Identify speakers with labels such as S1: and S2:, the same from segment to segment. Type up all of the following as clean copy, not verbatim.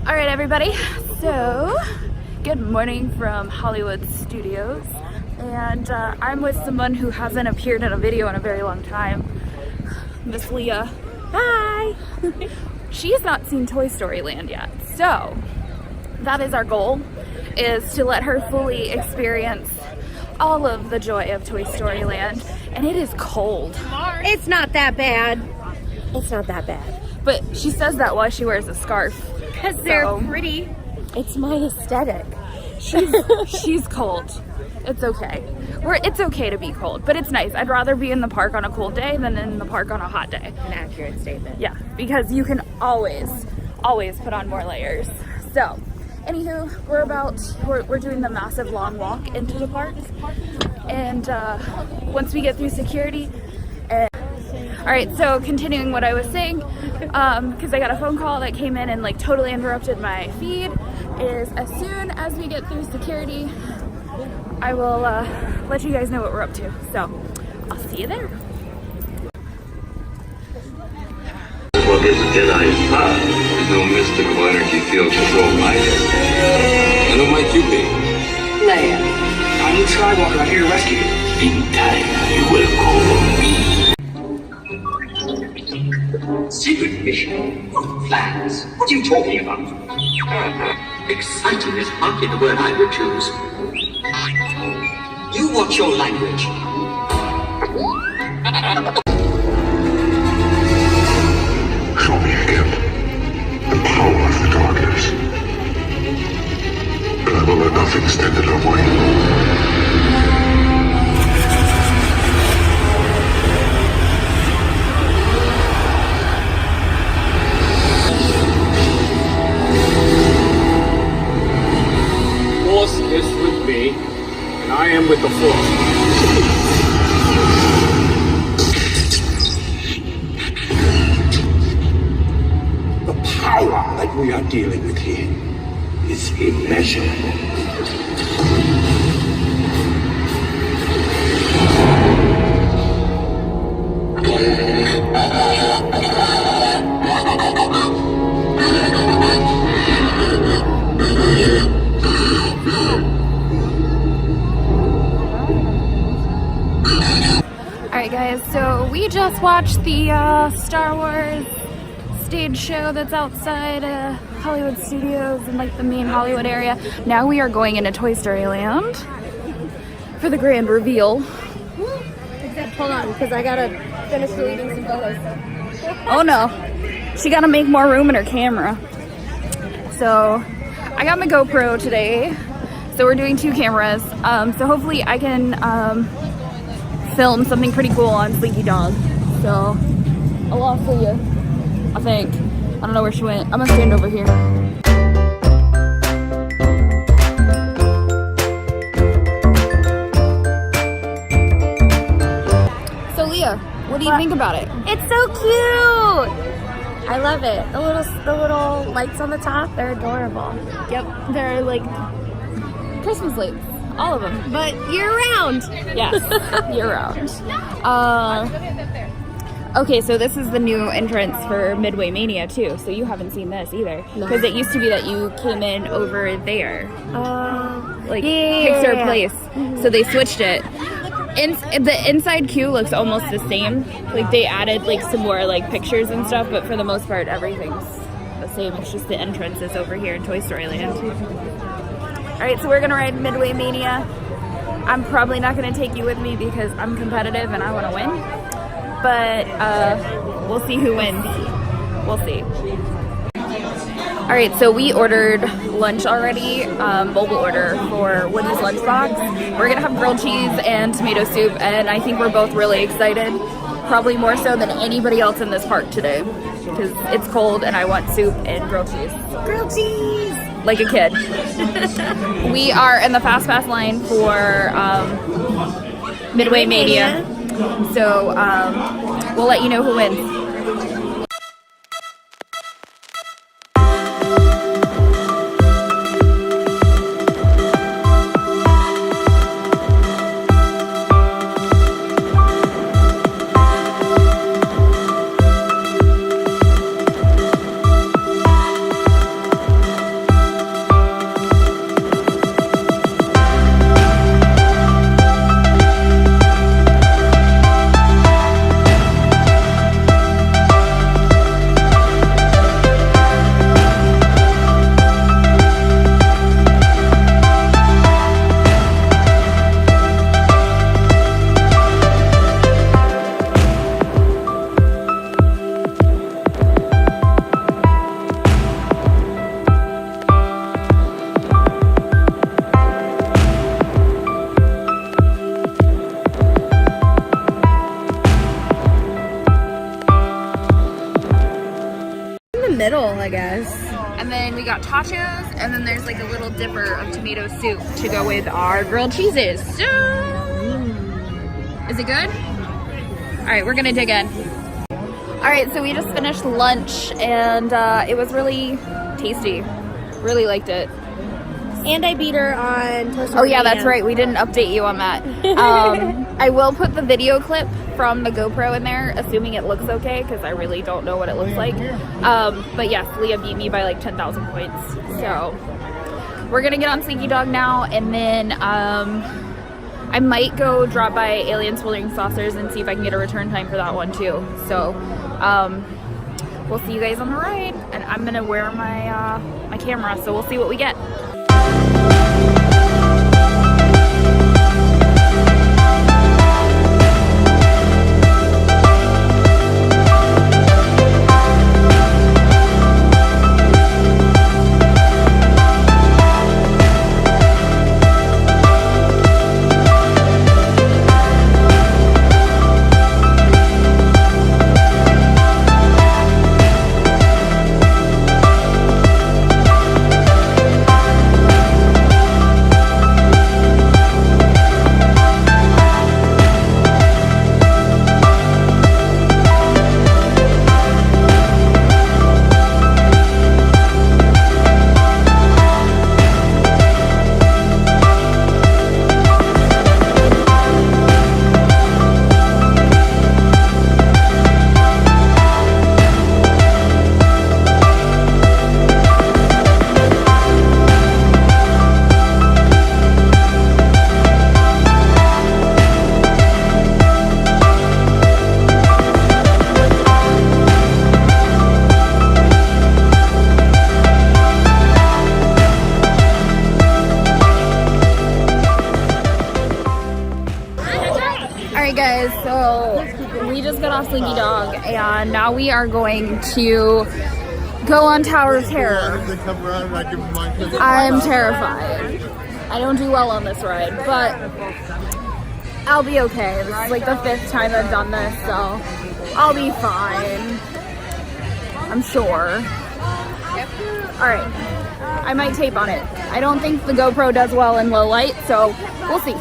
S1: All right, everybody. So, good morning from Hollywood Studios. And I'm with someone who hasn't appeared in a video in a very long time, Miss Liah. Hi! She has not seen Toy Story Land yet. So, that is our goal, is to let her fully experience all of the joy of Toy Story Land. And it is cold.
S2: It's not that bad. It's not that bad.
S1: But she says that while she wears a scarf.
S2: Because they're pretty.
S1: It's my aesthetic. She's cold. It's okay. It's okay to be cold, but it's nice. I'd rather be in the park on a cold day than in the park on a hot day.
S2: An accurate statement.
S1: Yeah, because you can always put on more layers. So, anywho, we're doing the massive long walk into the park. And once we get through security, all right, so continuing what I was saying, because I got a phone call that came in and like totally interrupted my feed, is as soon as we get through security, I will let you guys know what we're up to. So, I'll see you there.
S3: Well, this Jedi is not. There's no mystical energy field controlled by it. And who might you be?
S4: Liah. I'm Luke Skywalker. I'm here to rescue you.
S3: In time, you will call me.
S4: Secret mission? Plans? What are you talking about?
S3: Exciting is hardly the word I would choose.
S4: You watch your language.
S5: Show me again the power of the darkness, and I will let nothing stand in our way.
S6: Force is with me, and I am with the Force.
S5: The power that we are dealing with here is immeasurable.
S1: Alright guys, so we just watched the Star Wars stage show that's outside Hollywood Studios in like the main Hollywood area. Now we are going into Toy Story Land for the grand reveal.
S2: Except, hold on, because I gotta finish deleting some photos.
S1: Oh no, she gotta make more room in her camera. So I got my GoPro today, so we're doing 2 cameras. So hopefully I can film something pretty cool on Slinky Dog. So I lost Liah, I think. I don't know where she went. I'm gonna stand over here. So Liah, what do you think about it?
S2: It's so cute. I love it. The little lights on the top, they're adorable.
S1: Yep, they're like Christmas lights, all of them.
S2: But year round.
S1: Yes, year round. Okay, so this is the new entrance for Midway Mania too. So you haven't seen this either, because it used to be that you came in over there, like Pixar Place. So they switched it. The inside queue looks almost the same. Like they added like some more like pictures and stuff, but for the most part everything's the same. It's just the entrance is over here in Toy Story Land. All right, so we're gonna ride Midway Mania. I'm probably not gonna take you with me because I'm competitive and I wanna win. But we'll see who wins. We'll see. All right, so we ordered lunch already, mobile order for Woody's Lunchbox. We're gonna have grilled cheese and tomato soup, and I think we're both really excited, probably more so than anybody else in this park today, because it's cold and I want soup and grilled cheese.
S2: Grilled cheese!
S1: Like a kid. We are in the Fast Pass line for Midway Mania. So we'll let you know who wins.
S2: middle, I guess.
S1: And then we got tachos, and then there's like a little dipper of tomato soup to go with our grilled cheeses. So, is it good? All right, we're gonna dig in. All right, so we just finished lunch, and it was really tasty. Really liked it.
S2: And I beat her on Toast.
S1: Oh yeah, that's right. We didn't update you on that. I will put the video clip from the GoPro in there, assuming it looks okay, because I really don't know what it looks like. But yes, Leah beat me by like 10,000 points. So we're gonna get on Slinky Dog now, and then I might go drop by Alien Swirling Saucers and see if I can get a return time for that one too. So we'll see you guys on the ride, and I'm gonna wear my my camera, so we'll see what we get. Guys, so we just got off Slinky Dog, and now we are going to go on Tower of Terror. I'm terrified. I don't do well on this ride, but I'll be okay. This is like the 5th time I've done this, so I'll be fine. I'm sure. Alright, I might tape on it. I don't think the GoPro does well in low light, so we'll see.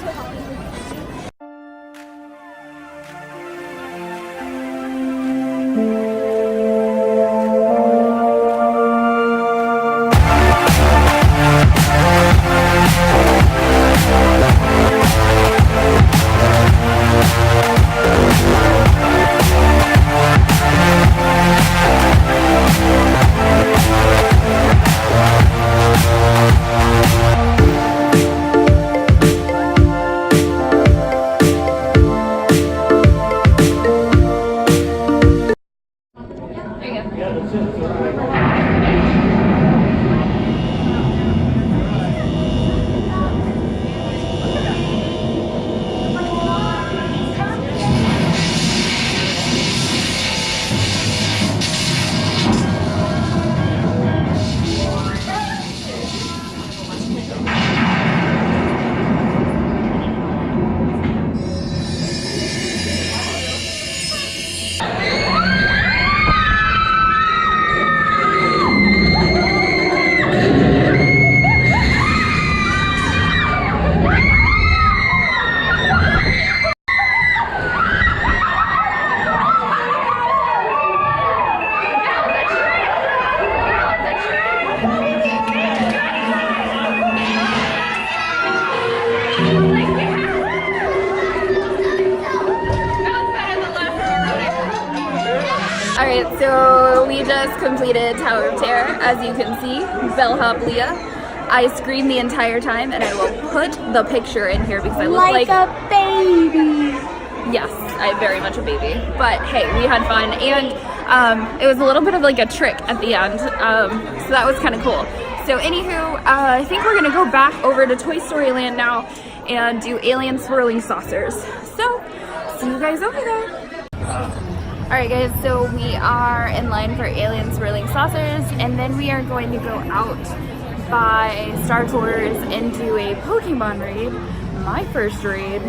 S1: Alright, so we just completed Tower of Terror, as you can see, bellhop Leah. I screamed the entire time, and I will put the picture in here because I look like
S2: a baby.
S1: Yes, I'm very much a baby, but hey, we had fun, and it was a little bit of like a trick at the end, so that was kind of cool. So anywho, I think we're gonna go back over to Toy Story Land now and do Alien Swirling Saucers. So, see you guys over there. Alright guys, so we are in line for Alien Swirling Saucers, and then we are going to go out by Star Tours into a Pokemon raid. My first raid.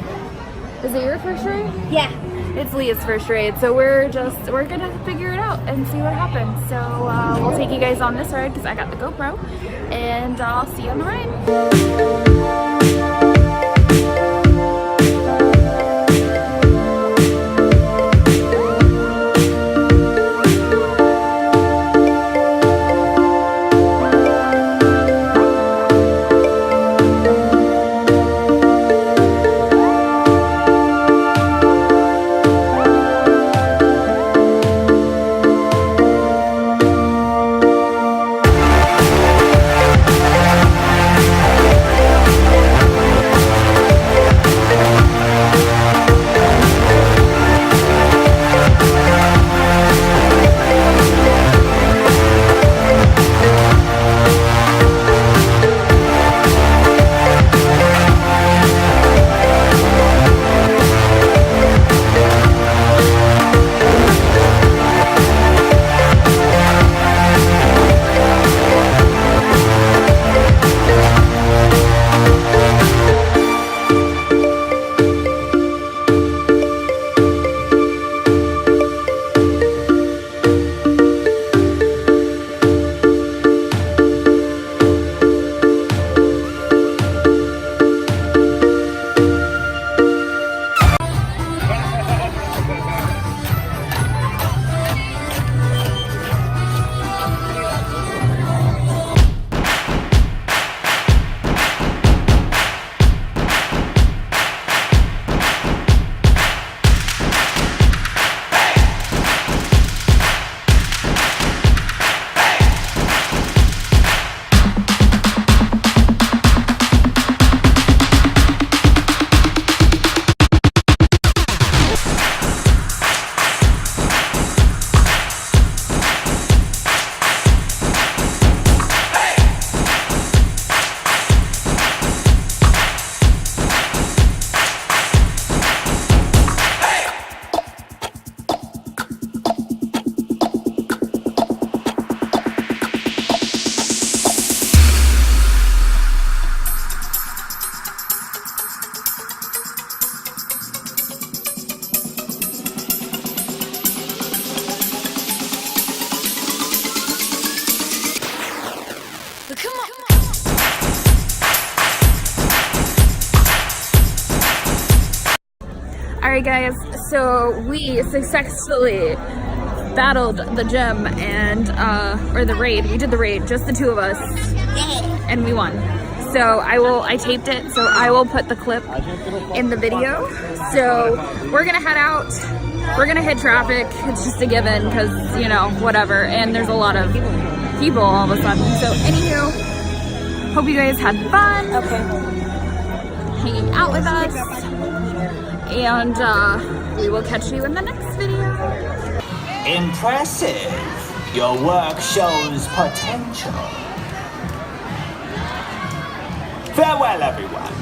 S1: Is it your first raid?
S2: Yeah.
S1: It's Liah's first raid, so we're gonna figure it out and see what happens. So we'll take you guys on this ride because I got the GoPro, and I'll see you on the ride. Alright guys, so we successfully battled the gym and, or the raid. We did the raid, just the two of us, and we won. So I taped it, so I will put the clip in the video. So we're gonna head out. We're gonna hit traffic. It's just a given because, you know, whatever. And there's a lot of people all of a sudden. So anywho, hope you guys had fun. Hanging out with us. And we will catch you in the next video.
S7: Impressive. Your work shows potential. Farewell, everyone.